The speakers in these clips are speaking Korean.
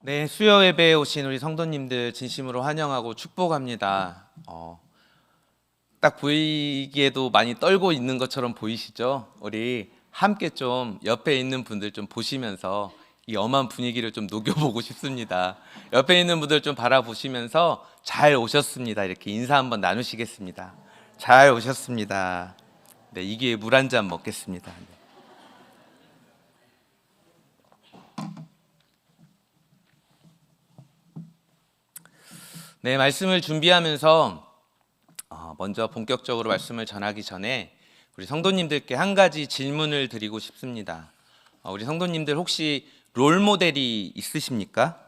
네, 수요 예배에 오신 우리 성도님들 진심으로 환영하고 축복합니다. 딱 보이기에도 많이 떨고 있는 것처럼 보이시죠? 우리 함께 좀 옆에 있는 분들 좀 보시면서 이 엄한 분위기를 좀 녹여보고 싶습니다. 옆에 있는 분들 좀 바라보시면서 잘 오셨습니다. 이렇게 인사 한번 나누시겠습니다. 잘 오셨습니다. 네, 이 기회에 물 한 잔 먹겠습니다. 네, 말씀을 준비하면서 먼저 본격적으로 말씀을 전하기 전에 우리 성도님들께 한 가지 질문을 드리고 싶습니다. 우리 성도님들 혹시 롤 모델이 있으십니까?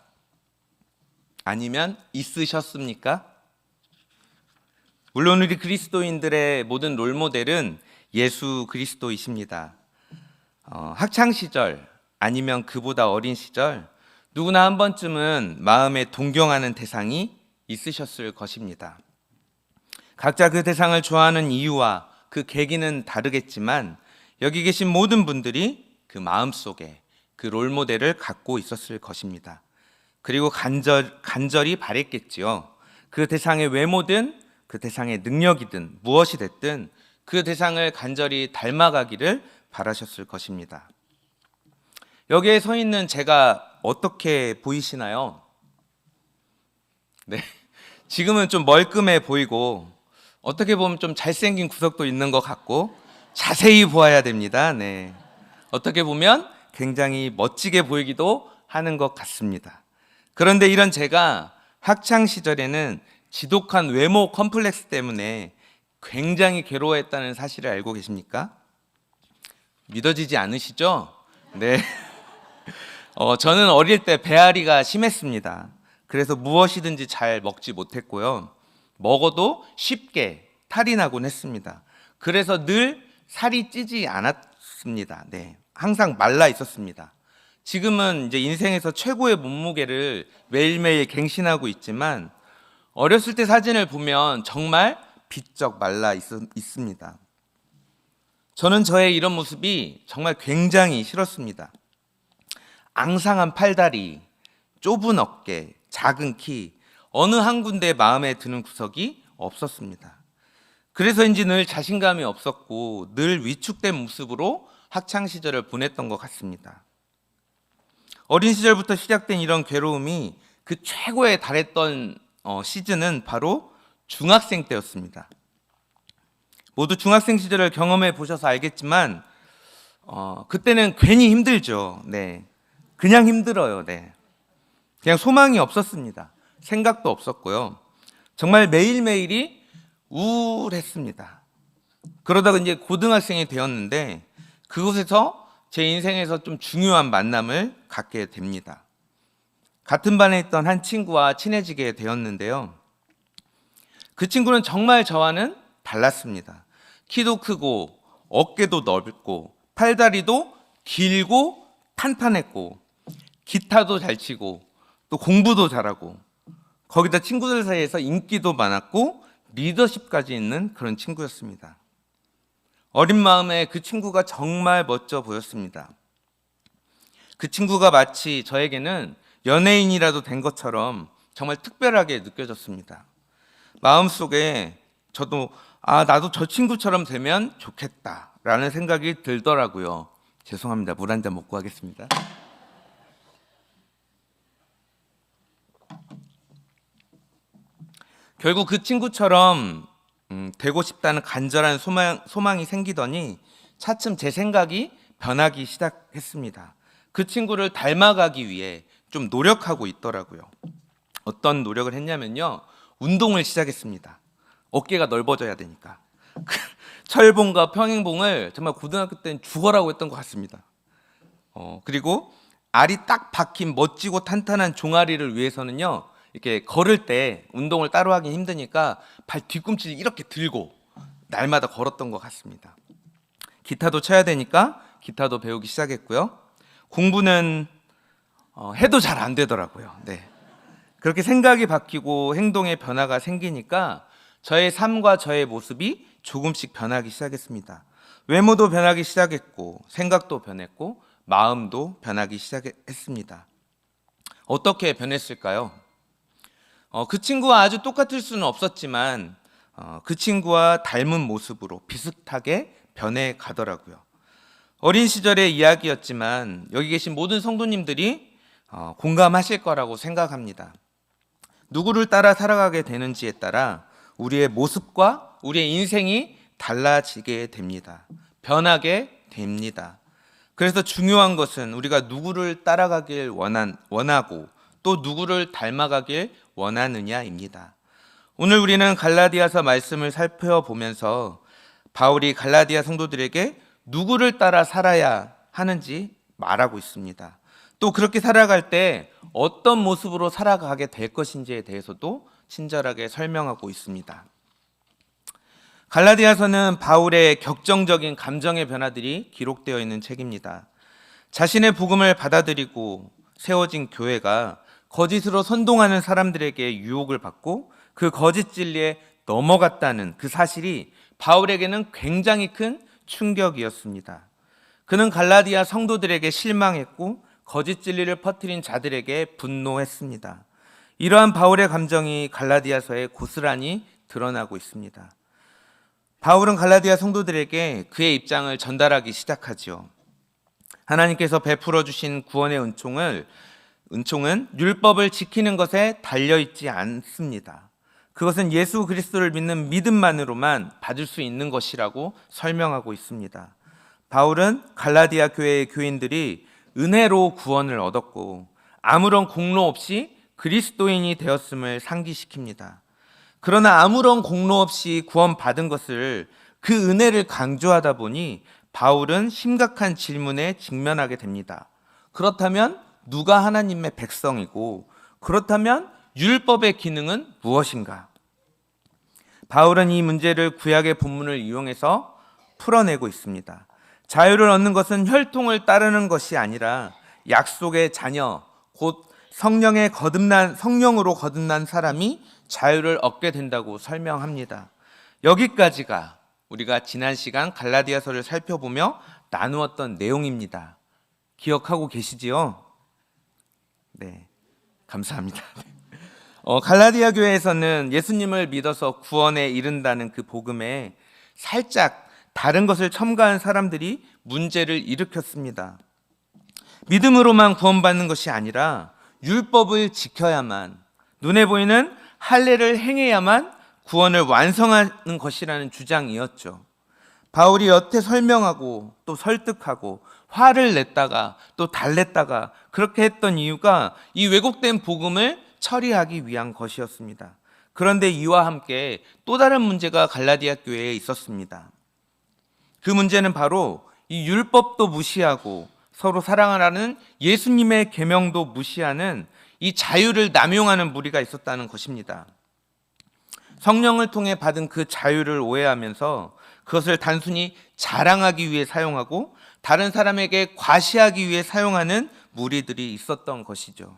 아니면 있으셨습니까? 물론 우리 그리스도인들의 모든 롤 모델은 예수 그리스도이십니다. 학창 시절 아니면 그보다 어린 시절 누구나 한 번쯤은 마음에 동경하는 대상이 있으셨을 것입니다. 각자 그 대상을 좋아하는 이유와 그 계기는 다르겠지만 여기 계신 모든 분들이 그 마음속에 그 롤모델을 갖고 있었을 것입니다. 그리고 간절히 바랬겠지요. 그 대상의 외모든 그 대상의 능력이든 무엇이 됐든 그 대상을 간절히 닮아가기를 바라셨을 것입니다. 여기에 서 있는 제가 어떻게 보이시나요? 네, 지금은 좀 멀끔해 보이고 어떻게 보면 좀 잘생긴 구석도 있는 것 같고 자세히 보아야 됩니다. 네, 어떻게 보면 굉장히 멋지게 보이기도 하는 것 같습니다. 그런데 이런 제가 학창 시절에는 지독한 외모 컴플렉스 때문에 굉장히 괴로워했다는 사실을 알고 계십니까? 믿어지지 않으시죠? 네. 저는 어릴 때 배앓이가 심했습니다. 그래서 무엇이든지 잘 먹지 못했고요. 먹어도 쉽게 탈이 나곤 했습니다. 그래서 늘 살이 찌지 않았습니다. 네. 항상 말라 있었습니다. 지금은 이제 인생에서 최고의 몸무게를 매일매일 갱신하고 있지만 어렸을 때 사진을 보면 정말 비쩍 말라 있습니다. 저는 저의 이런 모습이 정말 굉장히 싫었습니다. 앙상한 팔다리, 좁은 어깨, 작은 키, 어느 한 군데 마음에 드는 구석이 없었습니다. 그래서인지 늘 자신감이 없었고 늘 위축된 모습으로 학창 시절을 보냈던 것 같습니다. 어린 시절부터 시작된 이런 괴로움이 그 최고에 달했던 시즌은 바로 중학생 때였습니다. 모두 중학생 시절을 경험해 보셔서 알겠지만 그때는 괜히 힘들죠. 네, 그냥 힘들어요. 네, 그냥 소망이 없었습니다. 생각도 없었고요. 정말 매일매일이 우울했습니다. 그러다가 이제 고등학생이 되었는데 그곳에서 제 인생에서 좀 중요한 만남을 갖게 됩니다. 같은 반에 있던 한 친구와 친해지게 되었는데요. 그 친구는 정말 저와는 달랐습니다. 키도 크고 어깨도 넓고 팔다리도 길고 탄탄했고 기타도 잘 치고 또 공부도 잘하고 거기다 친구들 사이에서 인기도 많았고 리더십까지 있는 그런 친구였습니다. 어린 마음에 그 친구가 정말 멋져 보였습니다. 그 친구가 마치 저에게는 연예인이라도 된 것처럼 정말 특별하게 느껴졌습니다. 마음속에 저도 나도 저 친구처럼 되면 좋겠다라는 생각이 들더라고요. 죄송합니다. 물 한 잔 먹고 하겠습니다. 결국 그 친구처럼 되고 싶다는 간절한 소망이 생기더니 차츰 제 생각이 변하기 시작했습니다. 그 친구를 닮아가기 위해 좀 노력하고 있더라고요. 어떤 노력을 했냐면요, 운동을 시작했습니다. 어깨가 넓어져야 되니까. 철봉과 평행봉을 정말 고등학교 때는 죽어라고 했던 것 같습니다. 그리고 알이 딱 박힌 멋지고 탄탄한 종아리를 위해서는요, 이렇게 걸을 때 운동을 따로 하긴 힘드니까 발 뒤꿈치를 이렇게 들고 날마다 걸었던 것 같습니다. 기타도 쳐야 되니까 기타도 배우기 시작했고요. 공부는 해도 잘 안 되더라고요. 네. 그렇게 생각이 바뀌고 행동의 변화가 생기니까 저의 삶과 저의 모습이 조금씩 변하기 시작했습니다. 외모도 변하기 시작했고 생각도 변했고 마음도 변하기 시작했습니다. 어떻게 변했을까요? 그 친구와 아주 똑같을 수는 없었지만 그 친구와 닮은 모습으로 비슷하게 변해 가더라고요. 어린 시절의 이야기였지만 여기 계신 모든 성도님들이 공감하실 거라고 생각합니다. 누구를 따라 살아가게 되는지에 따라 우리의 모습과 우리의 인생이 달라지게 됩니다. 변하게 됩니다. 그래서 중요한 것은 우리가 누구를 따라가길 원하고 또 누구를 닮아가길 원하느냐입니다. 오늘 우리는 갈라디아서 말씀을 살펴보면서 바울이 갈라디아 성도들에게 누구를 따라 살아야 하는지 말하고 있습니다. 또 그렇게 살아갈 때 어떤 모습으로 살아가게 될 것인지에 대해서도 친절하게 설명하고 있습니다. 갈라디아서는 바울의 격정적인 감정의 변화들이 기록되어 있는 책입니다. 자신의 복음을 받아들이고 세워진 교회가 거짓으로 선동하는 사람들에게 유혹을 받고 그 거짓 진리에 넘어갔다는 그 사실이 바울에게는 굉장히 큰 충격이었습니다. 그는 갈라디아 성도들에게 실망했고 거짓 진리를 퍼뜨린 자들에게 분노했습니다. 이러한 바울의 감정이 갈라디아서에 고스란히 드러나고 있습니다. 바울은 갈라디아 성도들에게 그의 입장을 전달하기 시작하지요. 하나님께서 베풀어 주신 구원의 은총은 율법을 지키는 것에 달려 있지 않습니다. 그것은 예수 그리스도를 믿는 믿음만으로만 받을 수 있는 것이라고 설명하고 있습니다. 바울은 갈라디아 교회의 교인들이 은혜로 구원을 얻었고 아무런 공로 없이 그리스도인이 되었음을 상기시킵니다. 그러나 아무런 공로 없이 구원받은 것을 그 은혜를 강조하다 보니 바울은 심각한 질문에 직면하게 됩니다. 그렇다면 누가 하나님의 백성이고 그렇다면 율법의 기능은 무엇인가? 바울은 이 문제를 구약의 본문을 이용해서 풀어내고 있습니다. 자유를 얻는 것은 혈통을 따르는 것이 아니라 약속의 자녀, 곧 성령으로 거듭난 사람이 자유를 얻게 된다고 설명합니다. 여기까지가 우리가 지난 시간 갈라디아서를 살펴보며 나누었던 내용입니다. 기억하고 계시지요? 네, 감사합니다. 갈라디아 교회에서는 예수님을 믿어서 구원에 이른다는 그 복음에 살짝 다른 것을 첨가한 사람들이 문제를 일으켰습니다. 믿음으로만 구원받는 것이 아니라 율법을 지켜야만, 눈에 보이는 할례를 행해야만 구원을 완성하는 것이라는 주장이었죠. 바울이 여태 설명하고 또 설득하고 화를 냈다가 또 달랬다가 그렇게 했던 이유가 이 왜곡된 복음을 처리하기 위한 것이었습니다. 그런데 이와 함께 또 다른 문제가 갈라디아 교회에 있었습니다. 그 문제는 바로 이 율법도 무시하고 서로 사랑하라는 예수님의 계명도 무시하는 이 자유를 남용하는 무리가 있었다는 것입니다. 성령을 통해 받은 그 자유를 오해하면서 그것을 단순히 자랑하기 위해 사용하고 다른 사람에게 과시하기 위해 사용하는 무리들이 있었던 것이죠.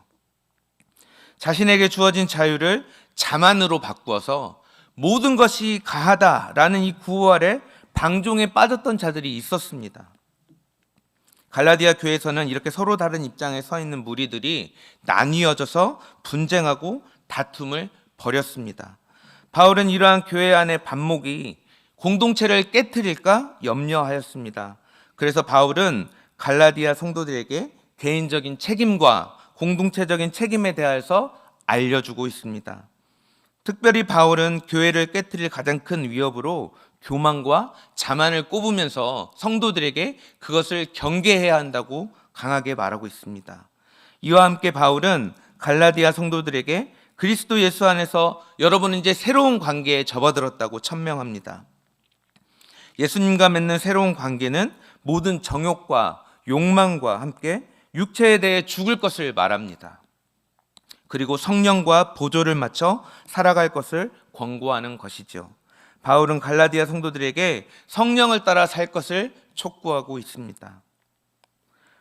자신에게 주어진 자유를 자만으로 바꾸어서 모든 것이 가하다라는 이 구호 아래 방종에 빠졌던 자들이 있었습니다. 갈라디아 교회에서는 이렇게 서로 다른 입장에 서 있는 무리들이 나뉘어져서 분쟁하고 다툼을 벌였습니다. 바울은 이러한 교회 안의 반목이 공동체를 깨트릴까 염려하였습니다. 그래서 바울은 갈라디아 성도들에게 개인적인 책임과 공동체적인 책임에 대해서 알려주고 있습니다. 특별히 바울은 교회를 깨트릴 가장 큰 위협으로 교만과 자만을 꼽으면서 성도들에게 그것을 경계해야 한다고 강하게 말하고 있습니다. 이와 함께 바울은 갈라디아 성도들에게 그리스도 예수 안에서 여러분은 이제 새로운 관계에 접어들었다고 천명합니다. 예수님과 맺는 새로운 관계는 모든 정욕과 욕망과 함께 육체에 대해 죽을 것을 말합니다. 그리고 성령과 보조를 맞춰 살아갈 것을 권고하는 것이죠. 바울은 갈라디아 성도들에게 성령을 따라 살 것을 촉구하고 있습니다.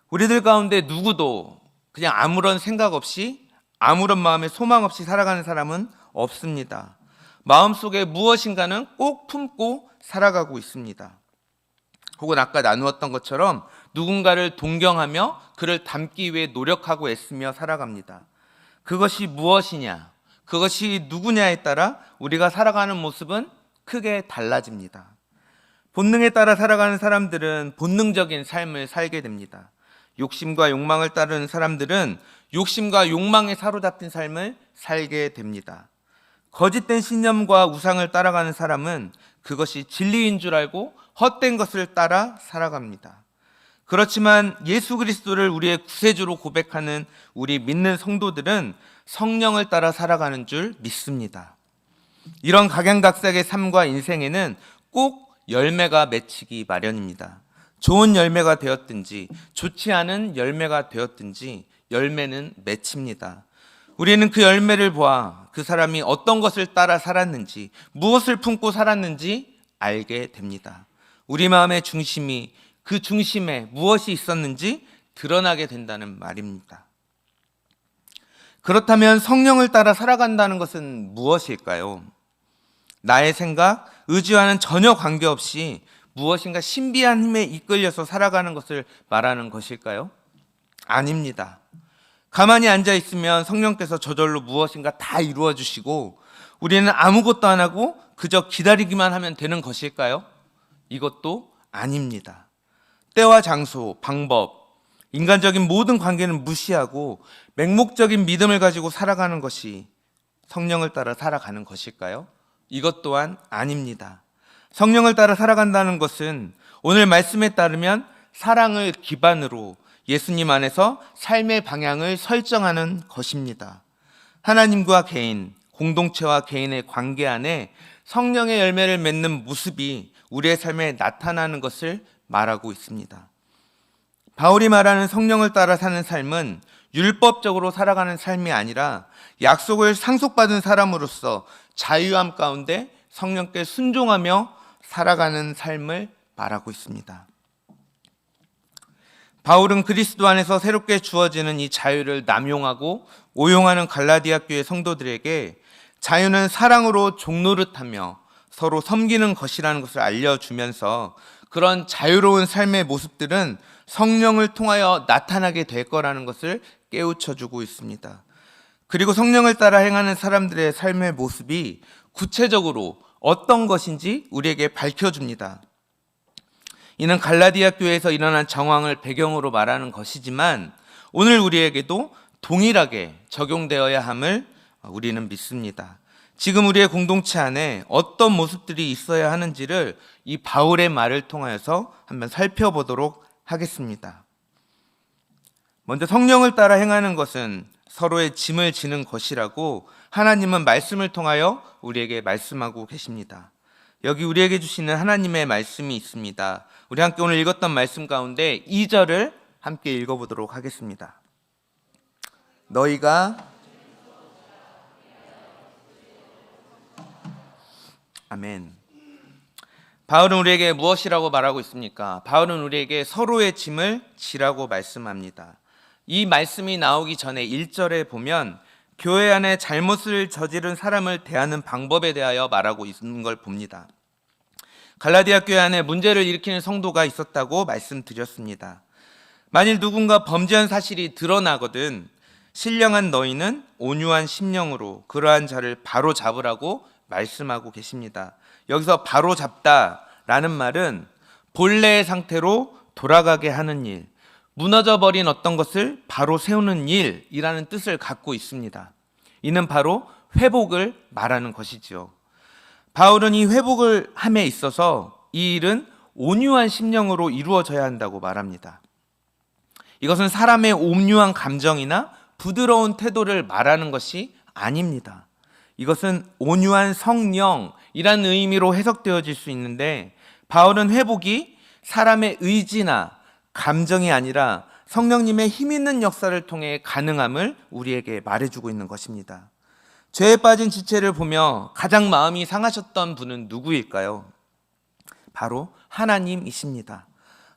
우리들 가운데 누구도 그냥 아무런 생각 없이 아무런 마음에 소망 없이 살아가는 사람은 없습니다. 마음속에 무엇인가는 꼭 품고 살아가고 있습니다. 혹은 아까 나누었던 것처럼 누군가를 동경하며 그를 닮기 위해 노력하고 애쓰며 살아갑니다. 그것이 무엇이냐, 그것이 누구냐에 따라 우리가 살아가는 모습은 크게 달라집니다. 본능에 따라 살아가는 사람들은 본능적인 삶을 살게 됩니다. 욕심과 욕망을 따르는 사람들은 욕심과 욕망에 사로잡힌 삶을 살게 됩니다. 거짓된 신념과 우상을 따라가는 사람은 그것이 진리인 줄 알고 헛된 것을 따라 살아갑니다. 그렇지만 예수 그리스도를 우리의 구세주로 고백하는 우리 믿는 성도들은 성령을 따라 살아가는 줄 믿습니다. 이런 각양각색의 삶과 인생에는 꼭 열매가 맺히기 마련입니다. 좋은 열매가 되었든지 좋지 않은 열매가 되었든지 열매는 맺힙니다. 우리는 그 열매를 보아 그 사람이 어떤 것을 따라 살았는지, 무엇을 품고 살았는지 알게 됩니다. 우리 마음의 중심이, 그 중심에 무엇이 있었는지 드러나게 된다는 말입니다. 그렇다면 성령을 따라 살아간다는 것은 무엇일까요? 나의 생각, 의지와는 전혀 관계없이 무엇인가 신비한 힘에 이끌려서 살아가는 것을 말하는 것일까요? 아닙니다. 가만히 앉아 있으면 성령께서 저절로 무엇인가 다 이루어 주시고 우리는 아무것도 안 하고 그저 기다리기만 하면 되는 것일까요? 이것도 아닙니다. 때와 장소, 방법, 인간적인 모든 관계는 무시하고 맹목적인 믿음을 가지고 살아가는 것이 성령을 따라 살아가는 것일까요? 이것 또한 아닙니다. 성령을 따라 살아간다는 것은 오늘 말씀에 따르면 사랑을 기반으로 예수님 안에서 삶의 방향을 설정하는 것입니다. 하나님과 개인, 공동체와 개인의 관계 안에 성령의 열매를 맺는 모습이 우리의 삶에 나타나는 것을 말하고 있습니다. 바울이 말하는 성령을 따라 사는 삶은 율법적으로 살아가는 삶이 아니라 약속을 상속받은 사람으로서 자유함 가운데 성령께 순종하며 살아가는 삶을 말하고 있습니다. 바울은 그리스도 안에서 새롭게 주어지는 이 자유를 남용하고 오용하는 갈라디아 교회 성도들에게 자유는 사랑으로 종노릇하며 서로 섬기는 것이라는 것을 알려주면서 그런 자유로운 삶의 모습들은 성령을 통하여 나타나게 될 거라는 것을 깨우쳐주고 있습니다. 그리고 성령을 따라 행하는 사람들의 삶의 모습이 구체적으로 어떤 것인지 우리에게 밝혀줍니다. 이는 갈라디아 교회에서 일어난 정황을 배경으로 말하는 것이지만 오늘 우리에게도 동일하게 적용되어야 함을 우리는 믿습니다. 지금 우리의 공동체 안에 어떤 모습들이 있어야 하는지를 이 바울의 말을 통하여서 한번 살펴보도록 하겠습니다. 먼저 성령을 따라 행하는 것은 서로의 짐을 지는 것이라고 하나님은 말씀을 통하여 우리에게 말씀하고 계십니다. 여기 우리에게 주시는 하나님의 말씀이 있습니다. 우리 함께 오늘 읽었던 말씀 가운데 2절을 함께 읽어보도록 하겠습니다. 너희가 아멘. 바울은 우리에게 무엇이라고 말하고 있습니까? 바울은 우리에게 서로의 짐을 지라고 말씀합니다. 이 말씀이 나오기 전에 1절에 보면 교회 안에 잘못을 저지른 사람을 대하는 방법에 대하여 말하고 있는 걸 봅니다. 갈라디아 교회 안에 문제를 일으키는 성도가 있었다고 말씀드렸습니다. 만일 누군가 범죄한 사실이 드러나거든 신령한 너희는 온유한 심령으로 그러한 자를 바로 잡으라고 말씀하고 계십니다. 여기서 바로 잡다라는 말은 본래의 상태로 돌아가게 하는 일, 무너져버린 어떤 것을 바로 세우는 일이라는 뜻을 갖고 있습니다. 이는 바로 회복을 말하는 것이지요. 바울은 이 회복을 함에 있어서 이 일은 온유한 심령으로 이루어져야 한다고 말합니다. 이것은 사람의 온유한 감정이나 부드러운 태도를 말하는 것이 아닙니다. 이것은 온유한 성령이라는 의미로 해석되어질 수 있는데 바울은 회복이 사람의 의지나 감정이 아니라 성령님의 힘 있는 역사를 통해 가능함을 우리에게 말해주고 있는 것입니다. 죄에 빠진 지체를 보며 가장 마음이 상하셨던 분은 누구일까요? 바로 하나님이십니다.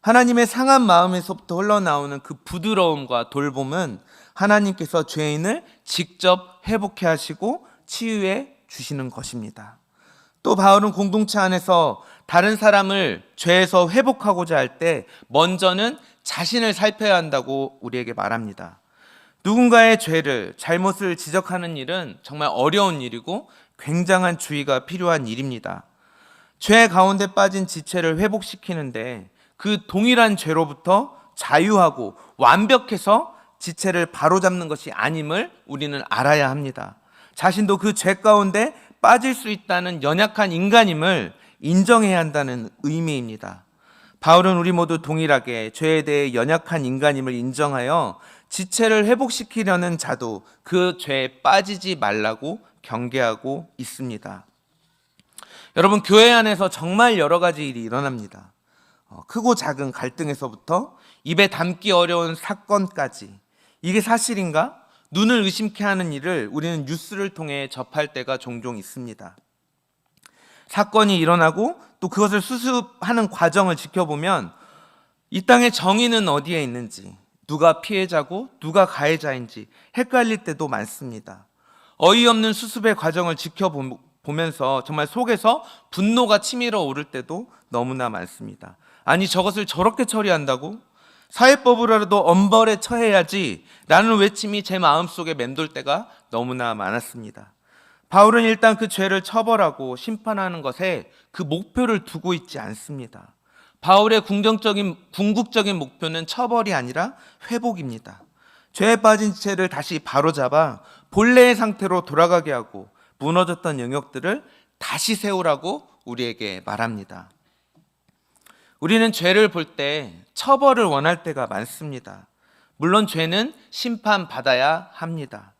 하나님의 상한 마음에서부터 흘러나오는 그 부드러움과 돌봄은 하나님께서 죄인을 직접 회복해 하시고 치유해 주시는 것입니다. 또 바울은 공동체 안에서 다른 사람을 죄에서 회복하고자 할 때 먼저는 자신을 살펴야 한다고 우리에게 말합니다. 누군가의 죄를, 잘못을 지적하는 일은 정말 어려운 일이고 굉장한 주의가 필요한 일입니다. 죄 가운데 빠진 지체를 회복시키는데 그 동일한 죄로부터 자유하고 완벽해서 지체를 바로잡는 것이 아님을 우리는 알아야 합니다. 자신도 그 죄 가운데 빠질 수 있다는 연약한 인간임을 인정해야 한다는 의미입니다. 바울은 우리 모두 동일하게 죄에 대해 연약한 인간임을 인정하여 지체를 회복시키려는 자도 그 죄에 빠지지 말라고 경계하고 있습니다. 여러분, 교회 안에서 정말 여러 가지 일이 일어납니다. 크고 작은 갈등에서부터 입에 담기 어려운 사건까지, 이게 사실인가? 눈을 의심케 하는 일을 우리는 뉴스를 통해 접할 때가 종종 있습니다. 사건이 일어나고 또 그것을 수습하는 과정을 지켜보면 이 땅의 정의는 어디에 있는지, 누가 피해자고 누가 가해자인지 헷갈릴 때도 많습니다. 어이없는 수습의 과정을 지켜보면서 정말 속에서 분노가 치밀어 오를 때도 너무나 많습니다. 아니, 저것을 저렇게 처리한다고? 사회법으로라도 엄벌에 처해야지 라는 외침이 제 마음속에 맴돌 때가 너무나 많았습니다. 바울은 일단 그 죄를 처벌하고 심판하는 것에 그 목표를 두고 있지 않습니다. 바울의 궁극적인 목표는 처벌이 아니라 회복입니다. 죄에 빠진 지체를 다시 바로잡아 본래의 상태로 돌아가게 하고 무너졌던 영역들을 다시 세우라고 우리에게 말합니다. 우리는 죄를 볼 때 처벌을 원할 때가 많습니다. 물론 죄는 심판받아야 합니다.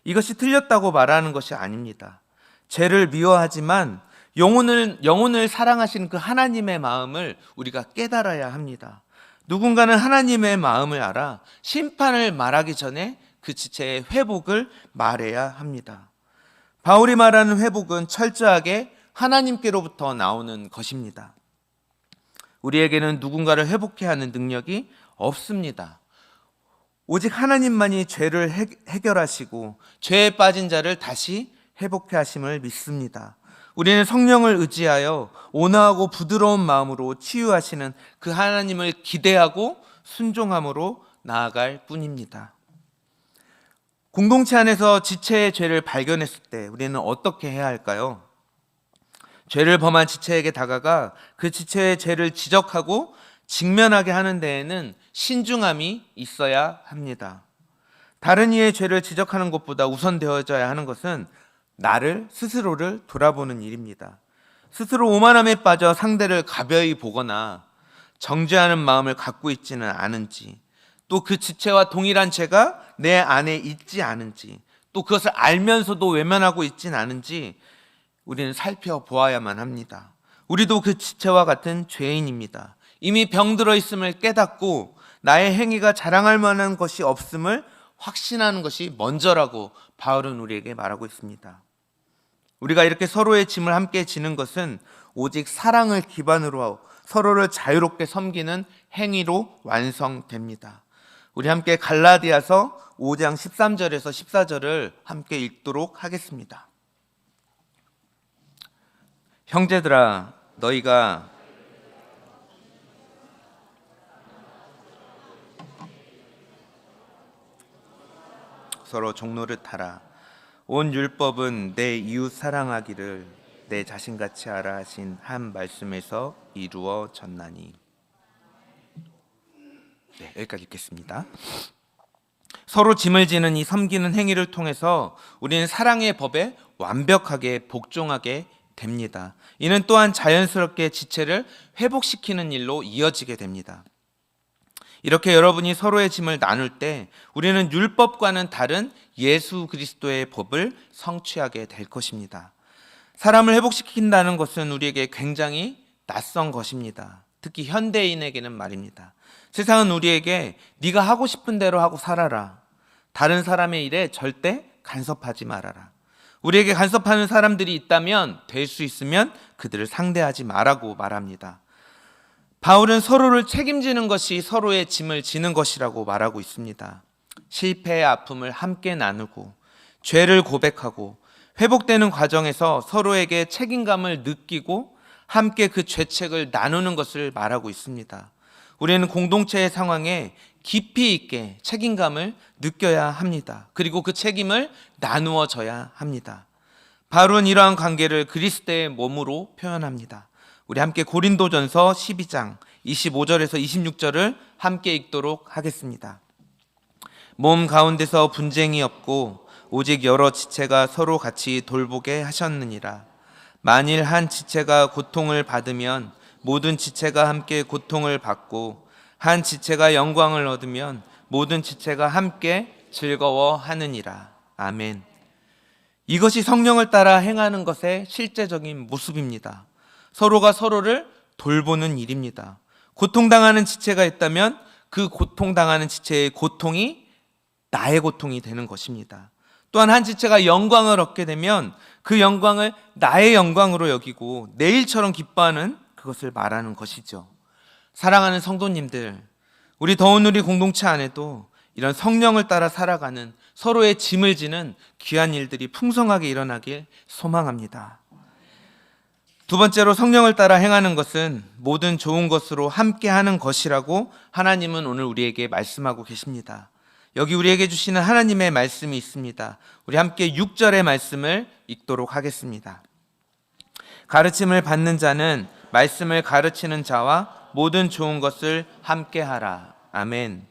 이것이 틀렸다고 말하는 것이 아닙니다. 죄를 미워하지만 영혼을 사랑하시는 그 하나님의 마음을 우리가 깨달아야 합니다. 누군가는 하나님의 마음을 알아 심판을 말하기 전에 그 지체의 회복을 말해야 합니다. 바울이 말하는 회복은 철저하게 하나님께로부터 나오는 것입니다. 우리에게는 누군가를 회복해야 하는 능력이 없습니다. 오직 하나님만이 죄를 해결하시고 죄에 빠진 자를 다시 회복해 하심을 믿습니다. 우리는 성령을 의지하여 온화하고 부드러운 마음으로 치유하시는 그 하나님을 기대하고 순종함으로 나아갈 뿐입니다. 공동체 안에서 지체의 죄를 발견했을 때 우리는 어떻게 해야 할까요? 죄를 범한 지체에게 다가가 그 지체의 죄를 지적하고 직면하게 하는 데에는 신중함이 있어야 합니다. 다른 이의 죄를 지적하는 것보다 우선되어져야 하는 것은 나를 스스로를 돌아보는 일입니다. 스스로 오만함에 빠져 상대를 가벼이 보거나 정죄하는 마음을 갖고 있지는 않은지, 또 그 지체와 동일한 죄가 내 안에 있지 않은지, 또 그것을 알면서도 외면하고 있지는 않은지 우리는 살펴보아야만 합니다. 우리도 그 지체와 같은 죄인입니다. 이미 병들어 있음을 깨닫고 나의 행위가 자랑할 만한 것이 없음을 확신하는 것이 먼저라고 바울은 우리에게 말하고 있습니다. 우리가 이렇게 서로의 짐을 함께 지는 것은 오직 사랑을 기반으로 서로를 자유롭게 섬기는 행위로 완성됩니다. 우리 함께 갈라디아서 5장 13절에서 14절을 함께 읽도록 하겠습니다. 형제들아, 너희가 서로 종노릇하라. 온 율법은 내 이웃 사랑하기를 내 자신같이 하라 하신 한 말씀에서 이루어졌나니. 여기까지 읽겠습니다. 서로 짐을 지는 이 섬기는 행위를 통해서 우리는 사랑의 법에 완벽하게 복종하게 됩니다. 이는 또한 자연스럽게 지체를 회복시키는 일로 이어지게 됩니다. 이렇게 여러분이 서로의 짐을 나눌 때 우리는 율법과는 다른 예수 그리스도의 법을 성취하게 될 것입니다. 사람을 회복시킨다는 것은 우리에게 굉장히 낯선 것입니다. 특히 현대인에게는 말입니다. 세상은 우리에게 네가 하고 싶은 대로 하고 살아라. 다른 사람의 일에 절대 간섭하지 말아라. 우리에게 간섭하는 사람들이 있다면 될 수 있으면 그들을 상대하지 말라고 말합니다. 바울은 서로를 책임지는 것이 서로의 짐을 지는 것이라고 말하고 있습니다. 실패의 아픔을 함께 나누고 죄를 고백하고 회복되는 과정에서 서로에게 책임감을 느끼고 함께 그 죄책을 나누는 것을 말하고 있습니다. 우리는 공동체의 상황에 깊이 있게 책임감을 느껴야 합니다. 그리고 그 책임을 나누어져야 합니다. 바울은 이러한 관계를 그리스도의 몸으로 표현합니다. 우리 함께 고린도전서 12장 25절에서 26절을 함께 읽도록 하겠습니다. 몸 가운데서 분쟁이 없고 오직 여러 지체가 서로 같이 돌보게 하셨느니라. 만일 한 지체가 고통을 받으면 모든 지체가 함께 고통을 받고 한 지체가 영광을 얻으면 모든 지체가 함께 즐거워하느니라. 아멘. 이것이 성령을 따라 행하는 것의 실제적인 모습입니다. 서로가 서로를 돌보는 일입니다. 고통당하는 지체가 있다면 그 고통당하는 지체의 고통이 나의 고통이 되는 것입니다. 또한 한 지체가 영광을 얻게 되면 그 영광을 나의 영광으로 여기고 내 일처럼 기뻐하는 그것을 말하는 것이죠. 사랑하는 성도님들, 우리 더운 우리 공동체 안에도 이런 성령을 따라 살아가는 서로의 짐을 지는 귀한 일들이 풍성하게 일어나길 소망합니다. 두 번째로 성령을 따라 행하는 것은 모든 좋은 것으로 함께하는 것이라고 하나님은 오늘 우리에게 말씀하고 계십니다. 여기 우리에게 주시는 하나님의 말씀이 있습니다. 우리 함께 6절의 말씀을 읽도록 하겠습니다. 가르침을 받는 자는 말씀을 가르치는 자와 모든 좋은 것을 함께하라. 아멘.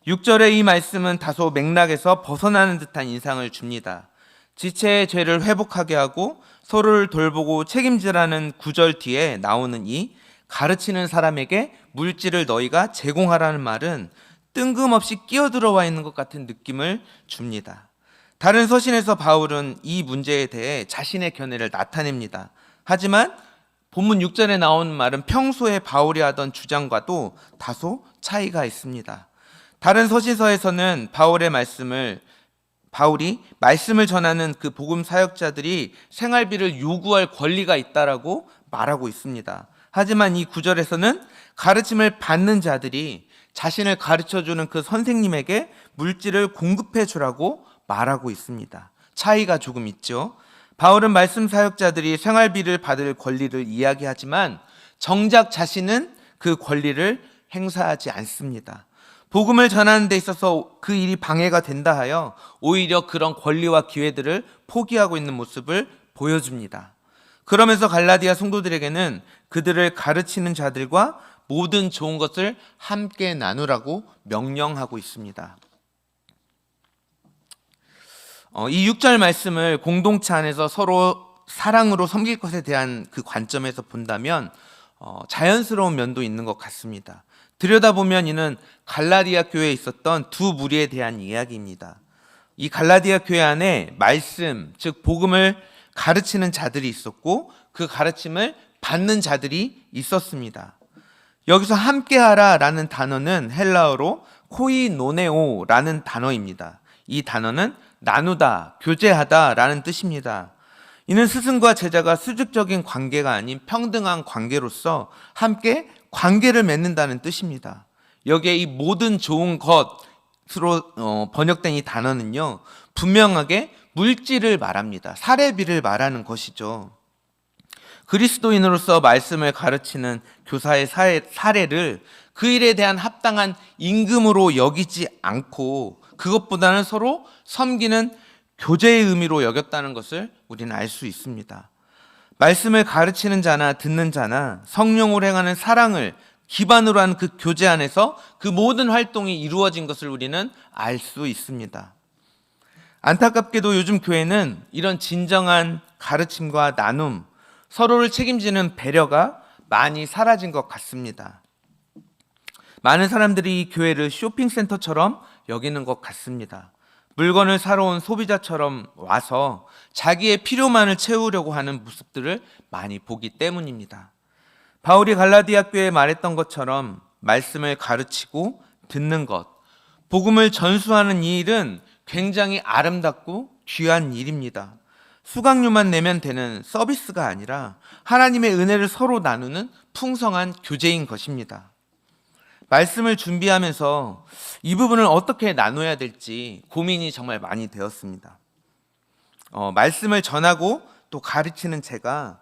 6절의 이 말씀은 다소 맥락에서 벗어나는 듯한 인상을 줍니다. 지체의 죄를 회복하게 하고 서로를 돌보고 책임지라는 9절 뒤에 나오는 이 가르치는 사람에게 물질을 너희가 제공하라는 말은 뜬금없이 끼어들어와 있는 것 같은 느낌을 줍니다. 다른 서신에서 바울은 이 문제에 대해 자신의 견해를 나타냅니다. 하지만 본문 6절에 나오는 말은 평소에 바울이 하던 주장과도 다소 차이가 있습니다. 다른 서신서에서는 바울이 말씀을 전하는 그 복음 사역자들이 생활비를 요구할 권리가 있다라고 말하고 있습니다. 하지만 이 9절에서는 가르침을 받는 자들이 자신을 가르쳐주는 그 선생님에게 물질을 공급해 주라고 말하고 있습니다. 차이가 조금 있죠. 바울은 말씀 사역자들이 생활비를 받을 권리를 이야기하지만 정작 자신은 그 권리를 행사하지 않습니다. 복음을 전하는 데 있어서 그 일이 방해가 된다 하여 오히려 그런 권리와 기회들을 포기하고 있는 모습을 보여줍니다. 그러면서 갈라디아 성도들에게는 그들을 가르치는 자들과 모든 좋은 것을 함께 나누라고 명령하고 있습니다. 이 6절 말씀을 공동체 안에서 서로 사랑으로 섬길 것에 대한 그 관점에서 본다면 자연스러운 면도 있는 것 같습니다. 들여다보면 이는 갈라디아 교회에 있었던 두 무리에 대한 이야기입니다. 이 갈라디아 교회 안에 말씀, 즉 복음을 가르치는 자들이 있었고 그 가르침을 받는 자들이 있었습니다. 여기서 함께하라 라는 단어는 헬라어로 코이노네오라는 단어입니다. 이 단어는 나누다, 교제하다 라는 뜻입니다. 이는 스승과 제자가 수직적인 관계가 아닌 평등한 관계로서 함께 관계를 맺는다는 뜻입니다. 여기에 이 모든 좋은 것으로 번역된 이 단어는요, 분명하게 물질을 말합니다. 사례비를 말하는 것이죠. 그리스도인으로서 말씀을 가르치는 교사의 사례를 그 일에 대한 합당한 임금으로 여기지 않고 그것보다는 서로 섬기는 교제의 의미로 여겼다는 것을 우리는 알 수 있습니다. 말씀을 가르치는 자나 듣는 자나 성령으로 행하는 사랑을 기반으로 한 그 교제 안에서 그 모든 활동이 이루어진 것을 우리는 알 수 있습니다. 안타깝게도 요즘 교회는 이런 진정한 가르침과 나눔, 서로를 책임지는 배려가 많이 사라진 것 같습니다. 많은 사람들이 이 교회를 쇼핑센터처럼 여기는 것 같습니다. 물건을 사러 온 소비자처럼 와서 자기의 필요만을 채우려고 하는 모습들을 많이 보기 때문입니다. 바울이 갈라디아 교회에 말했던 것처럼 말씀을 가르치고 듣는 것, 복음을 전수하는 이 일은 굉장히 아름답고 귀한 일입니다. 수강료만 내면 되는 서비스가 아니라 하나님의 은혜를 서로 나누는 풍성한 교제인 것입니다. 말씀을 준비하면서 이 부분을 어떻게 나눠야 될지 고민이 정말 많이 되었습니다. 말씀을 전하고 또 가르치는 제가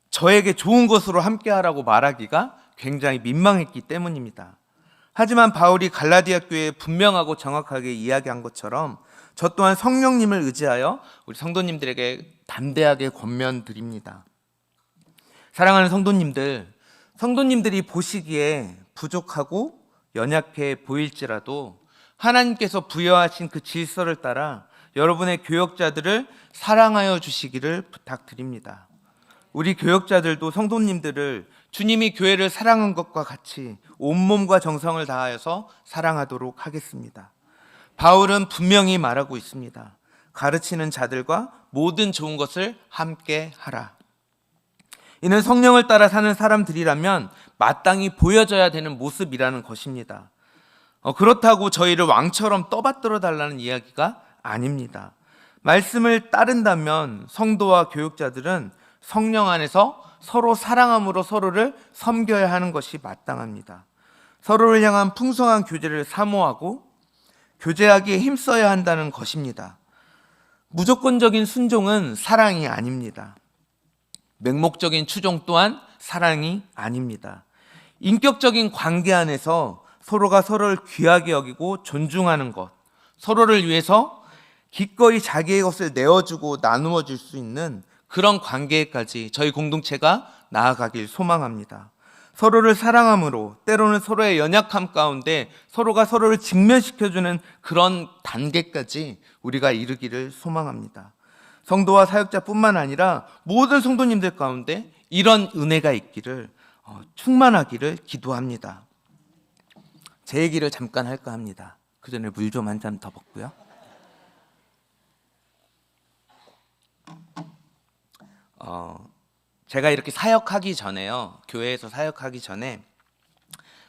저에게 좋은 것으로 함께하라고 말하기가 굉장히 민망했기 때문입니다. 하지만 바울이 갈라디아 교회에 분명하고 정확하게 이야기한 것처럼 저 또한 성령님을 의지하여 우리 성도님들에게 담대하게 권면드립니다. 사랑하는 성도님들, 성도님들이 보시기에 부족하고 연약해 보일지라도 하나님께서 부여하신 그 질서를 따라 여러분의 교역자들을 사랑하여 주시기를 부탁드립니다. 우리 교역자들도 성도님들을 주님이 교회를 사랑한 것과 같이 온몸과 정성을 다하여서 사랑하도록 하겠습니다. 바울은 분명히 말하고 있습니다. 가르치는 자들과 모든 좋은 것을 함께 하라. 이는 성령을 따라 사는 사람들이라면 마땅히 보여져야 되는 모습이라는 것입니다. 그렇다고 저희를 왕처럼 떠받들어 달라는 이야기가 아닙니다. 말씀을 따른다면 성도와 교육자들은 성령 안에서 서로 사랑함으로 서로를 섬겨야 하는 것이 마땅합니다. 서로를 향한 풍성한 교제를 사모하고 교제하기에 힘써야 한다는 것입니다. 무조건적인 순종은 사랑이 아닙니다. 맹목적인 추종 또한 사랑이 아닙니다. 인격적인 관계 안에서 서로가 서로를 귀하게 여기고 존중하는 것, 서로를 위해서 기꺼이 자기의 것을 내어주고 나누어 줄 수 있는 그런 관계까지 저희 공동체가 나아가길 소망합니다. 서로를 사랑함으로 때로는 서로의 연약함 가운데 서로가 서로를 직면시켜주는 그런 단계까지 우리가 이르기를 소망합니다. 성도와 사역자뿐만 아니라 모든 성도님들 가운데 이런 은혜가 있기를 충만하기를 기도합니다. 제 얘기를 잠깐 할까 합니다. 그 전에 물 좀 한 잔 더 먹고요. 제가 이렇게 사역하기 전에요, 교회에서 사역하기 전에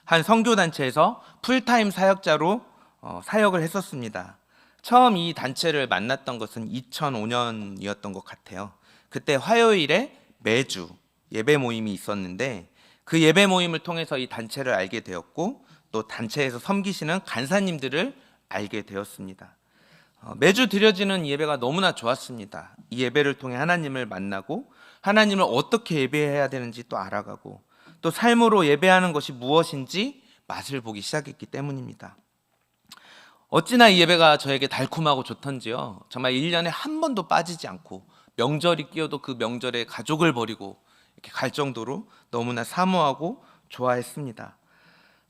한 선교단체에서 풀타임 사역자로 사역을 했었습니다. 처음 이 단체를 만났던 것은 2005년이었던 것 같아요. 그때 화요일에 매주 예배 모임이 있었는데 그 예배 모임을 통해서 이 단체를 알게 되었고 또 단체에서 섬기시는 간사님들을 알게 되었습니다. 매주 드려지는 예배가 너무나 좋았습니다. 이 예배를 통해 하나님을 만나고 하나님을 어떻게 예배해야 되는지 또 알아가고 또 삶으로 예배하는 것이 무엇인지 맛을 보기 시작했기 때문입니다. 어찌나 이 예배가 저에게 달콤하고 좋던지요. 정말 1년에 한 번도 빠지지 않고 명절이 끼어도 그 명절에 가족을 버리고 이렇게 갈 정도로 너무나 사모하고 좋아했습니다.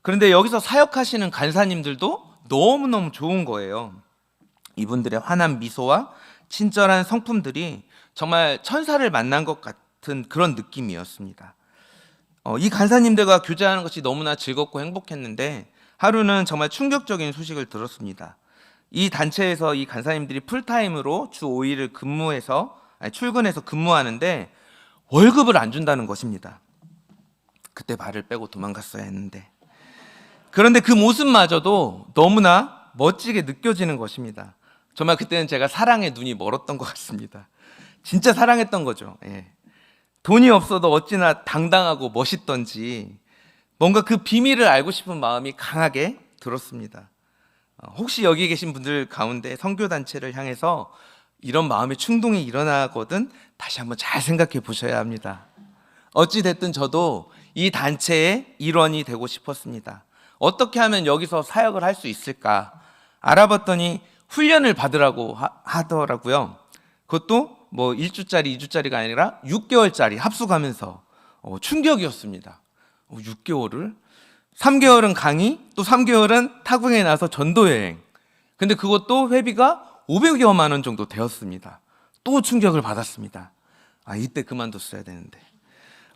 그런데 여기서 사역하시는 간사님들도 너무너무 좋은 거예요. 이분들의 환한 미소와 친절한 성품들이 정말 천사를 만난 것 같은 그런 느낌이었습니다. 이 간사님들과 교제하는 것이 너무나 즐겁고 행복했는데 하루는 정말 충격적인 소식을 들었습니다. 이 단체에서 이 간사님들이 풀타임으로 주 5일을 출근해서 근무하는데 월급을 안 준다는 것입니다. 그때 발을 빼고 도망갔어야 했는데, 그런데 그 모습마저도 너무나 멋지게 느껴지는 것입니다. 정말 그때는 제가 사랑에 눈이 멀었던 것 같습니다. 진짜 사랑했던 거죠. 돈이 없어도 어찌나 당당하고 멋있던지 뭔가 그 비밀을 알고 싶은 마음이 강하게 들었습니다. 혹시 여기 계신 분들 가운데 선교단체를 향해서 이런 마음의 충동이 일어나거든 다시 한번 잘 생각해 보셔야 합니다. 어찌됐든 저도 이 단체의 일원이 되고 싶었습니다. 어떻게 하면 여기서 사역을 할 수 있을까 알아봤더니 훈련을 받으라고 하더라고요. 그것도 뭐 1주짜리 2주짜리가 아니라 6개월짜리 합숙하면서 충격이었습니다. 6개월을? 3개월은 강의, 또 3개월은 타국에 나서 전도여행. 근데 그것도 회비가 500여만 원 정도 되었습니다. 또 충격을 받았습니다. 이때 그만뒀어야 되는데.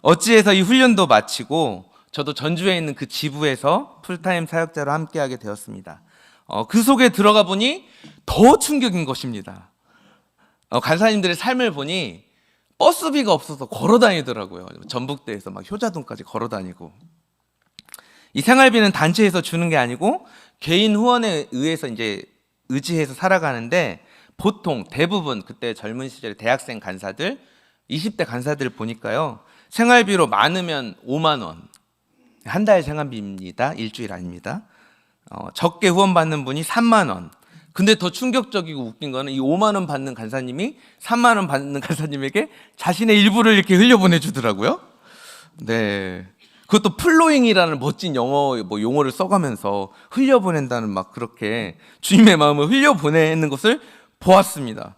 어찌해서 이 훈련도 마치고 저도 전주에 있는 그 지부에서 풀타임 사역자로 함께하게 되었습니다. 그 속에 들어가 보니 더 충격인 것입니다. 간사님들의 삶을 보니 버스비가 없어서 걸어 다니더라고요. 전북대에서 막 효자동까지 걸어 다니고. 이 생활비는 단체에서 주는 게 아니고 개인 후원에 의해서 이제 의지해서 살아가는데 보통 대부분 그때 젊은 시절에 대학생 간사들, 20대 간사들 보니까요. 생활비로 많으면 5만 원. 한 달 생활비입니다. 일주일 아닙니다. 적게 후원받는 분이 3만 원. 근데 더 충격적이고 웃긴 거는 이 5만 원 받는 간사님이 3만 원 받는 간사님에게 자신의 일부를 이렇게 흘려보내주더라고요. 네. 그것도 플로잉이라는 멋진 영어 용어를 써가면서 흘려보낸다는 막 그렇게 주님의 마음을 흘려보내는 것을 보았습니다.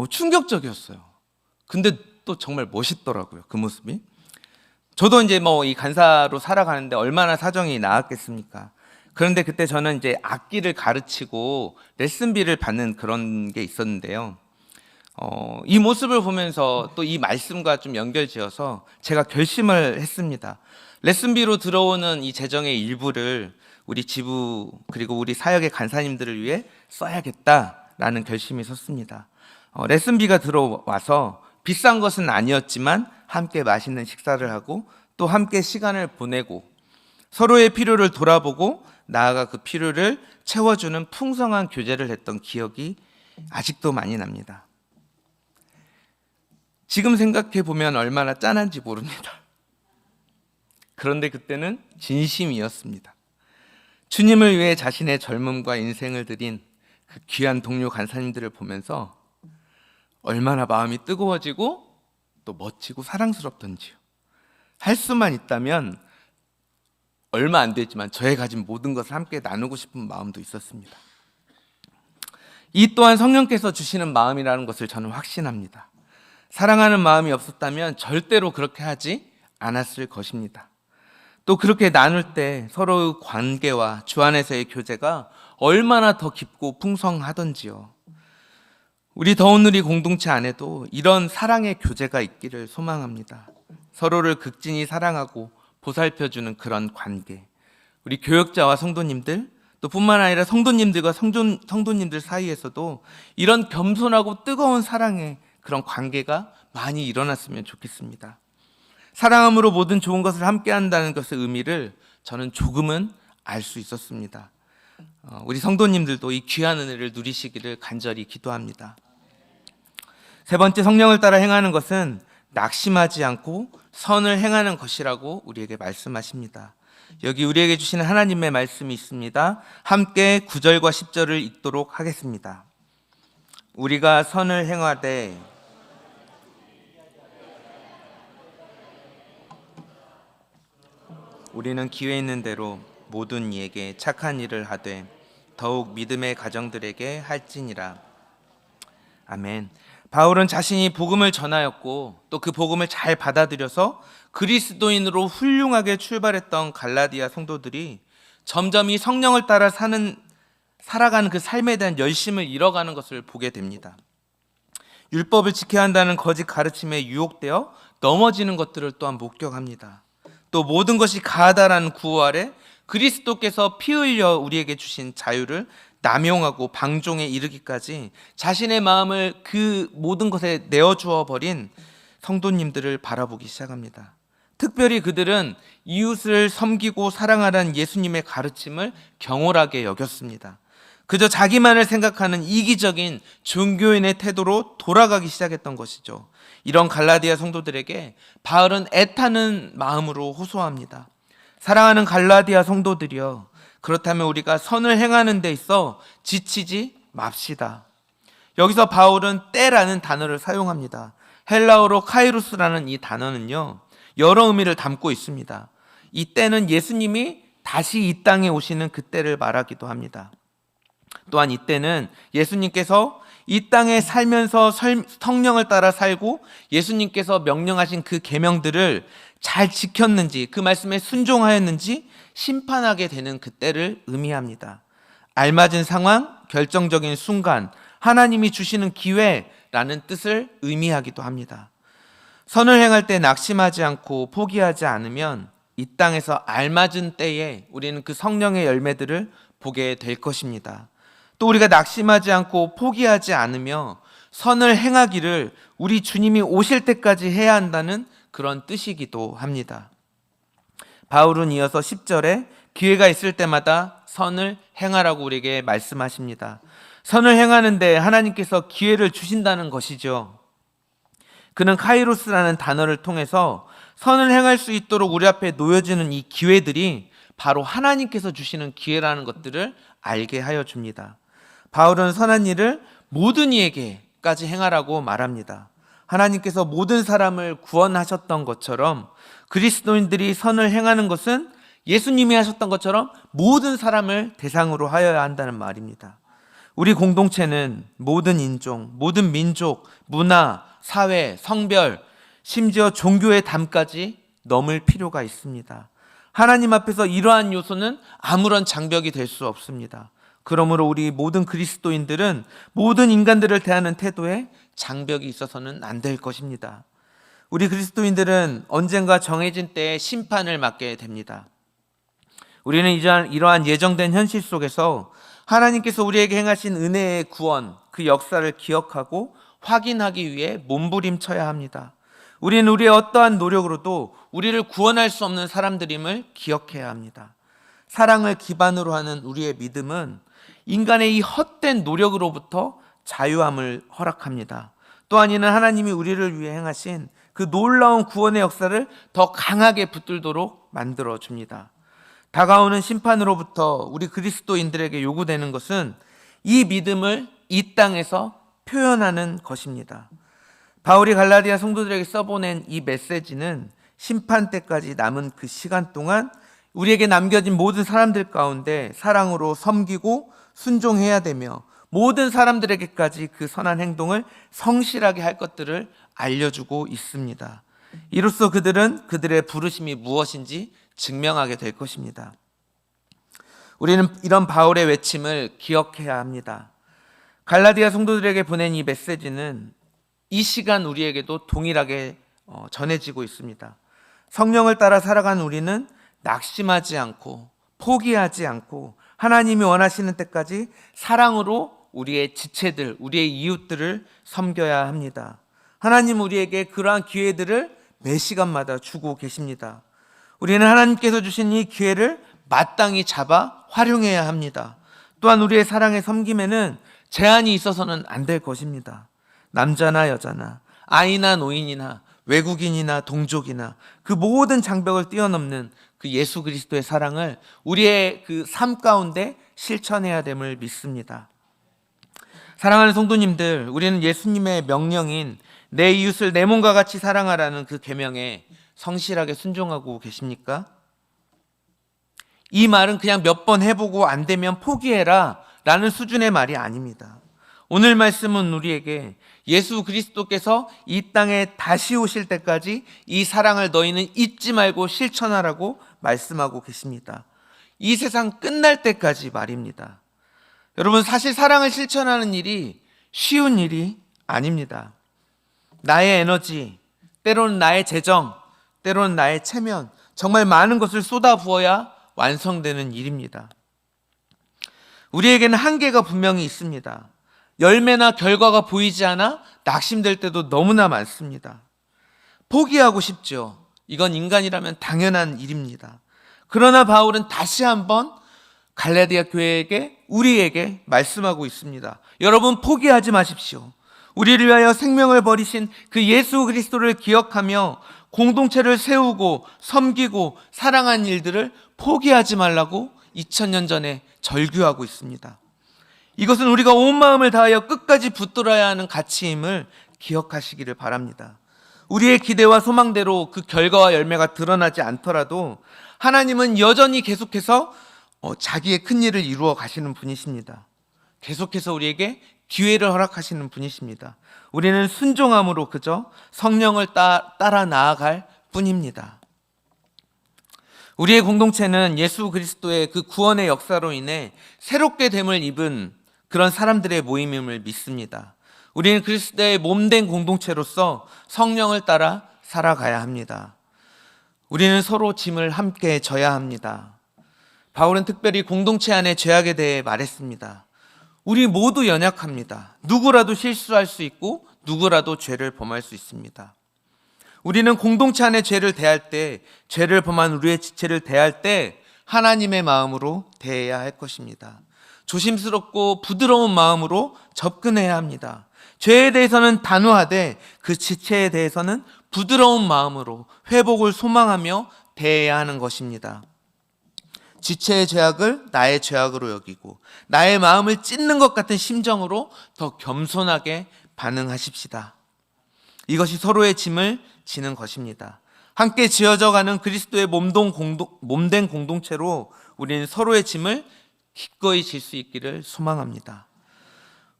충격적이었어요. 근데 또 정말 멋있더라고요, 그 모습이. 저도 이제 이 간사로 살아가는데 얼마나 사정이 나았겠습니까? 그런데 그때 저는 이제 악기를 가르치고 레슨비를 받는 그런 게 있었는데요. 이 모습을 보면서 또 이 말씀과 좀 연결지어서 제가 결심을 했습니다. 레슨비로 들어오는 이 재정의 일부를 우리 지부 그리고 우리 사역의 간사님들을 위해 써야겠다라는 결심이 섰습니다. 레슨비가 들어와서 비싼 것은 아니었지만 함께 맛있는 식사를 하고 또 함께 시간을 보내고 서로의 필요를 돌아보고 나아가 그 필요를 채워주는 풍성한 교제를 했던 기억이 아직도 많이 납니다. 지금 생각해 보면 얼마나 짠한지 모릅니다. 그런데 그때는 진심이었습니다. 주님을 위해 자신의 젊음과 인생을 드린 그 귀한 동료 간사님들을 보면서 얼마나 마음이 뜨거워지고 또 멋지고 사랑스럽던지요. 할 수만 있다면 얼마 안 됐지만 저의 가진 모든 것을 함께 나누고 싶은 마음도 있었습니다. 이 또한 성령께서 주시는 마음이라는 것을 저는 확신합니다. 사랑하는 마음이 없었다면 절대로 그렇게 하지 않았을 것입니다. 또 그렇게 나눌 때 서로의 관계와 주 안에서의 교제가 얼마나 더 깊고 풍성하던지요. 우리 더운누리 공동체 안에도 이런 사랑의 교제가 있기를 소망합니다. 서로를 극진히 사랑하고 보살펴주는 그런 관계. 우리 교역자와 성도님들, 또 뿐만 아니라 성도님들과 성도님들 사이에서도 이런 겸손하고 뜨거운 사랑의 그런 관계가 많이 일어났으면 좋겠습니다. 사랑함으로 모든 좋은 것을 함께 한다는 것의 의미를 저는 조금은 알 수 있었습니다. 우리 성도님들도 이 귀한 은혜를 누리시기를 간절히 기도합니다. 세 번째, 성령을 따라 행하는 것은 낙심하지 않고 선을 행하는 것이라고 우리에게 말씀하십니다. 여기 우리에게 주시는 하나님의 말씀이 있습니다. 함께 9절과 10절을 읽도록 하겠습니다. 우리가 선을 행하되 우리는 기회 있는 대로 모든 이에게 착한 일을 하되 더욱 믿음의 가정들에게 할지니라. 아멘. 바울은 자신이 복음을 전하였고 또 그 복음을 잘 받아들여서 그리스도인으로 훌륭하게 출발했던 갈라디아 성도들이 점점 이 성령을 따라 살아가는 그 삶에 대한 열심을 잃어가는 것을 보게 됩니다. 율법을 지켜야 한다는 거짓 가르침에 유혹되어 넘어지는 것들을 또한 목격합니다. 또 모든 것이 가하다라는 구호 아래 그리스도께서 피 흘려 우리에게 주신 자유를 남용하고 방종에 이르기까지 자신의 마음을 그 모든 것에 내어주어 버린 성도님들을 바라보기 시작합니다. 특별히 그들은 이웃을 섬기고 사랑하라는 예수님의 가르침을 경홀하게 여겼습니다. 그저 자기만을 생각하는 이기적인 종교인의 태도로 돌아가기 시작했던 것이죠. 이런 갈라디아 성도들에게 바울은 애타는 마음으로 호소합니다. 사랑하는 갈라디아 성도들이여, 그렇다면 우리가 선을 행하는 데 있어 지치지 맙시다. 여기서 바울은 때라는 단어를 사용합니다. 헬라어로 카이루스라는 이 단어는요, 여러 의미를 담고 있습니다. 이 때는 예수님이 다시 이 땅에 오시는 그때를 말하기도 합니다. 또한 이때는 예수님께서 이 땅에 살면서 성령을 따라 살고 예수님께서 명령하신 그 계명들을 잘 지켰는지, 그 말씀에 순종하였는지 심판하게 되는 그때를 의미합니다. 알맞은 상황, 결정적인 순간, 하나님이 주시는 기회라는 뜻을 의미하기도 합니다. 선을 행할 때 낙심하지 않고 포기하지 않으면 이 땅에서 알맞은 때에 우리는 그 성령의 열매들을 보게 될 것입니다. 또 우리가 낙심하지 않고 포기하지 않으며 선을 행하기를 우리 주님이 오실 때까지 해야 한다는 그런 뜻이기도 합니다. 바울은 이어서 10절에 기회가 있을 때마다 선을 행하라고 우리에게 말씀하십니다. 선을 행하는데 하나님께서 기회를 주신다는 것이죠. 그는 카이로스라는 단어를 통해서 선을 행할 수 있도록 우리 앞에 놓여지는 이 기회들이 바로 하나님께서 주시는 기회라는 것들을 알게 하여 줍니다. 바울은 선한 일을 모든 이에게까지 행하라고 말합니다. 하나님께서 모든 사람을 구원하셨던 것처럼 그리스도인들이 선을 행하는 것은 예수님이 하셨던 것처럼 모든 사람을 대상으로 하여야 한다는 말입니다. 우리 공동체는 모든 인종, 모든 민족, 문화, 사회, 성별, 심지어 종교의 담까지 넘을 필요가 있습니다. 하나님 앞에서 이러한 요소는 아무런 장벽이 될 수 없습니다. 그러므로 우리 모든 그리스도인들은 모든 인간들을 대하는 태도에 장벽이 있어서는 안 될 것입니다. 우리 그리스도인들은 언젠가 정해진 때에 심판을 맞게 됩니다. 우리는 이러한 예정된 현실 속에서 하나님께서 우리에게 행하신 은혜의 구원, 그 역사를 기억하고 확인하기 위해 몸부림쳐야 합니다. 우리는 우리의 어떠한 노력으로도 우리를 구원할 수 없는 사람들임을 기억해야 합니다. 사랑을 기반으로 하는 우리의 믿음은 인간의 이 헛된 노력으로부터 자유함을 허락합니다. 또한 이는 하나님이 우리를 위해 행하신 그 놀라운 구원의 역사를 더 강하게 붙들도록 만들어줍니다. 다가오는 심판으로부터 우리 그리스도인들에게 요구되는 것은 이 믿음을 이 땅에서 표현하는 것입니다. 바울이 갈라디아 성도들에게 써보낸 이 메시지는 심판 때까지 남은 그 시간 동안 우리에게 남겨진 모든 사람들 가운데 사랑으로 섬기고 순종해야 되며 모든 사람들에게까지 그 선한 행동을 성실하게 할 것들을 알려주고 있습니다. 이로써 그들은 그들의 부르심이 무엇인지 증명하게 될 것입니다. 우리는 이런 바울의 외침을 기억해야 합니다. 갈라디아 성도들에게 보낸 이 메시지는 이 시간 우리에게도 동일하게 전해지고 있습니다. 성령을 따라 살아가는 우리는 낙심하지 않고 포기하지 않고 하나님이 원하시는 때까지 사랑으로 우리의 지체들, 우리의 이웃들을 섬겨야 합니다. 하나님 우리에게 그러한 기회들을 매 시간마다 주고 계십니다. 우리는 하나님께서 주신 이 기회를 마땅히 잡아 활용해야 합니다. 또한 우리의 사랑의 섬김에는 제한이 있어서는 안 될 것입니다. 남자나 여자나 아이나 노인이나 외국인이나 동족이나 그 모든 장벽을 뛰어넘는 그 예수 그리스도의 사랑을 우리의 그 삶 가운데 실천해야 됨을 믿습니다. 사랑하는 성도님들, 우리는 예수님의 명령인 내 이웃을 내 몸과 같이 사랑하라는 그 계명에 성실하게 순종하고 계십니까? 이 말은 그냥 몇 번 해보고 안 되면 포기해라 라는 수준의 말이 아닙니다. 오늘 말씀은 우리에게 예수 그리스도께서 이 땅에 다시 오실 때까지 이 사랑을 너희는 잊지 말고 실천하라고 말씀하고 계십니다. 이 세상 끝날 때까지 말입니다. 여러분, 사실 사랑을 실천하는 일이 쉬운 일이 아닙니다. 나의 에너지, 때로는 나의 재정, 때로는 나의 체면, 정말 많은 것을 쏟아부어야 완성되는 일입니다. 우리에게는 한계가 분명히 있습니다. 열매나 결과가 보이지 않아 낙심될 때도 너무나 많습니다. 포기하고 싶죠. 이건 인간이라면 당연한 일입니다. 그러나 바울은 다시 한번 갈라디아 교회에게, 우리에게 말씀하고 있습니다. 여러분, 포기하지 마십시오. 우리를 위하여 생명을 버리신 그 예수 그리스도를 기억하며 공동체를 세우고 섬기고 사랑한 일들을 포기하지 말라고 2000년 전에 절규하고 있습니다. 이것은 우리가 온 마음을 다하여 끝까지 붙들어야 하는 가치임을 기억하시기를 바랍니다. 우리의 기대와 소망대로 그 결과와 열매가 드러나지 않더라도 하나님은 여전히 계속해서 자기의 큰 일을 이루어 가시는 분이십니다. 계속해서 우리에게 기회를 허락하시는 분이십니다. 우리는 순종함으로 그저 성령을 따라 나아갈 뿐입니다. 우리의 공동체는 예수 그리스도의 그 구원의 역사로 인해 새롭게 됨을 입은 그런 사람들의 모임임을 믿습니다. 우리는 그리스도의 몸된 공동체로서 성령을 따라 살아가야 합니다. 우리는 서로 짐을 함께 져야 합니다. 바울은 특별히 공동체 안의 죄악에 대해 말했습니다. 우리 모두 연약합니다. 누구라도 실수할 수 있고 누구라도 죄를 범할 수 있습니다. 우리는 공동체 안의 죄를 대할 때, 죄를 범한 우리의 지체를 대할 때 하나님의 마음으로 대해야 할 것입니다. 조심스럽고 부드러운 마음으로 접근해야 합니다. 죄에 대해서는 단호하되 그 지체에 대해서는 부드러운 마음으로 회복을 소망하며 대해야 하는 것입니다. 지체의 죄악을 나의 죄악으로 여기고 나의 마음을 찢는 것 같은 심정으로 더 겸손하게 반응하십시다. 이것이 서로의 짐을 지는 것입니다. 함께 지어져 가는 그리스도의 몸된 공동체로 우리는 서로의 짐을 기꺼이 질 수 있기를 소망합니다.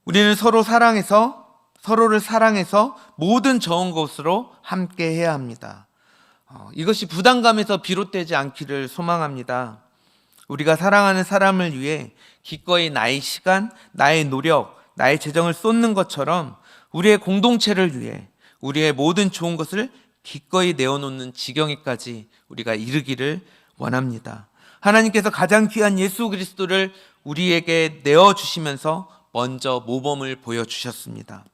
우리는 서로를 사랑해서 모든 좋은 것으로 함께 해야 합니다. 이것이 부담감에서 비롯되지 않기를 소망합니다. 우리가 사랑하는 사람을 위해 기꺼이 나의 시간, 나의 노력, 나의 재정을 쏟는 것처럼 우리의 공동체를 위해 우리의 모든 좋은 것을 기꺼이 내어놓는 지경에까지 우리가 이르기를 원합니다. 하나님께서 가장 귀한 예수 그리스도를 우리에게 내어주시면서 먼저 모범을 보여주셨습니다.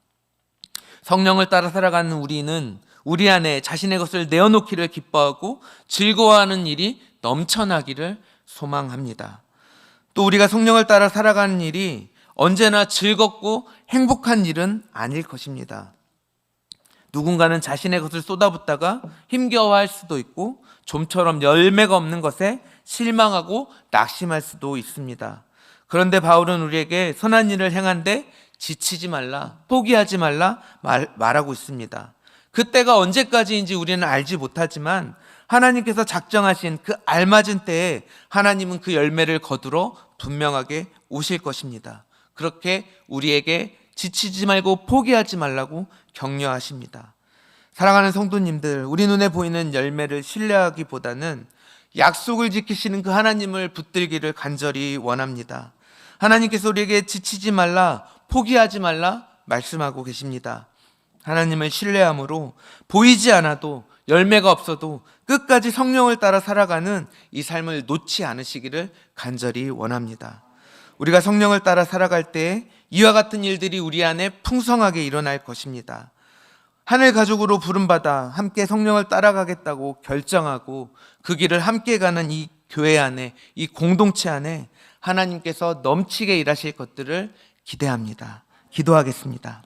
성령을 따라 살아가는 우리는 우리 안에 자신의 것을 내어놓기를 기뻐하고 즐거워하는 일이 넘쳐나기를 소망합니다. 또 우리가 성령을 따라 살아가는 일이 언제나 즐겁고 행복한 일은 아닐 것입니다. 누군가는 자신의 것을 쏟아붓다가 힘겨워할 수도 있고 좀처럼 열매가 없는 것에 실망하고 낙심할 수도 있습니다. 그런데 바울은 우리에게 선한 일을 행한데 지치지 말라, 포기하지 말라 말하고 있습니다. 그때가 언제까지인지 우리는 알지 못하지만 하나님께서 작정하신 그 알맞은 때에 하나님은 그 열매를 거두러 분명하게 오실 것입니다. 그렇게 우리에게 지치지 말고 포기하지 말라고 격려하십니다. 사랑하는 성도님들, 우리 눈에 보이는 열매를 신뢰하기보다는 약속을 지키시는 그 하나님을 붙들기를 간절히 원합니다. 하나님께서 우리에게 지치지 말라, 포기하지 말라 말씀하고 계십니다. 하나님을 신뢰함으로 보이지 않아도 열매가 없어도 끝까지 성령을 따라 살아가는 이 삶을 놓지 않으시기를 간절히 원합니다. 우리가 성령을 따라 살아갈 때 이와 같은 일들이 우리 안에 풍성하게 일어날 것입니다. 하늘 가족으로 부름받아 함께 성령을 따라가겠다고 결정하고 그 길을 함께 가는 이 교회 안에, 이 공동체 안에 하나님께서 넘치게 일하실 것들을 기대합니다. 기도하겠습니다.